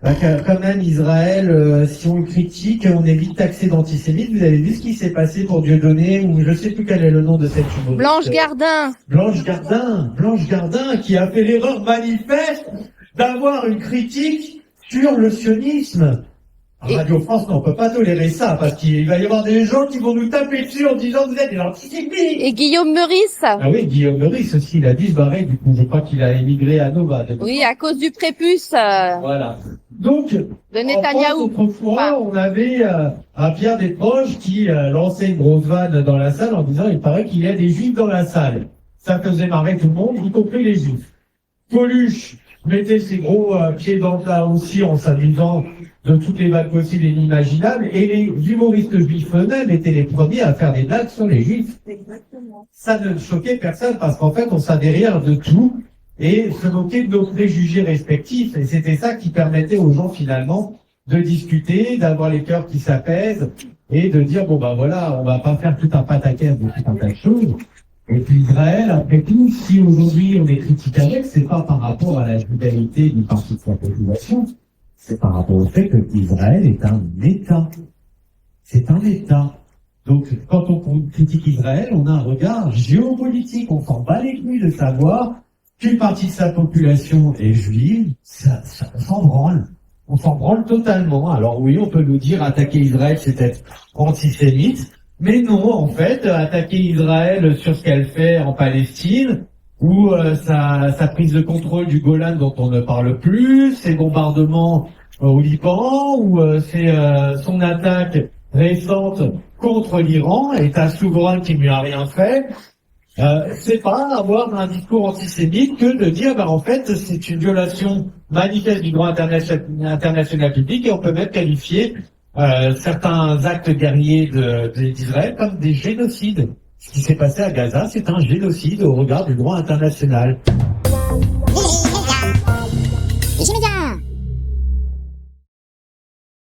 Quand même, Israël, si on le critique, on est vite taxé d'antisémite. Vous avez vu ce qui s'est passé pour Dieudonné, ou je sais plus quel est le nom de cette humoriste. Blanche Gardin. Blanche Gardin, qui a fait l'erreur manifeste d'avoir une critique sur le sionisme. Radio France, non, on peut pas tolérer ça, parce qu'il va y avoir des gens qui vont nous taper dessus en disant vous êtes des antisémites. Et Guillaume Meurice. Ah oui, Guillaume Meurice aussi, il a dû se barrer, du coup, je crois qu'il a émigré à Nova. Oui, à cause du prépuce. Voilà. Donc, De Netanyahou. autrefois, on avait un Pierre Desproges qui lançait une grosse vanne dans la salle en disant il paraît qu'il y a des juifs dans la salle. Ça faisait marrer tout le monde, y compris les juifs. Coluche mettait ses gros pieds dans le plat aussi en s'amusant de toutes les vagues possibles et inimaginables, et les humoristes juifs eux-mêmes étaient les premiers à faire des blagues sur les juifs. Exactement. Ça ne choquait personne parce qu'en fait, on savait rire de tout et se moquer de nos préjugés respectifs. Et c'était ça qui permettait aux gens finalement de discuter, d'avoir les cœurs qui s'apaisent et de dire bon ben voilà, on va pas faire tout un pataquès de tout un tas de choses. Et puis Israël, après tout, si aujourd'hui on est critique avec, c'est pas par rapport à la judéité d'une partie de sa population, c'est par rapport au fait que Israël est un État. C'est un État. Donc, quand on critique Israël, on a un regard géopolitique. On s'en bat les couilles de savoir qu'une partie de sa population est juive. On s'en branle. On s'en branle totalement. Alors oui, on peut nous dire attaquer Israël, c'est être antisémite. Mais non, en fait, attaquer Israël sur ce qu'elle fait en Palestine, ou sa prise de contrôle du Golan dont on ne parle plus, ses bombardements au Liban, ou c'est son attaque récente contre l'Iran, État souverain qui ne lui a rien fait, c'est pas avoir un discours antisémite que de dire, en fait, c'est une violation manifeste du droit international public et on peut même qualifier certains actes guerriers d'Israël comme des génocides. Ce qui s'est passé à Gaza, c'est un génocide au regard du droit international.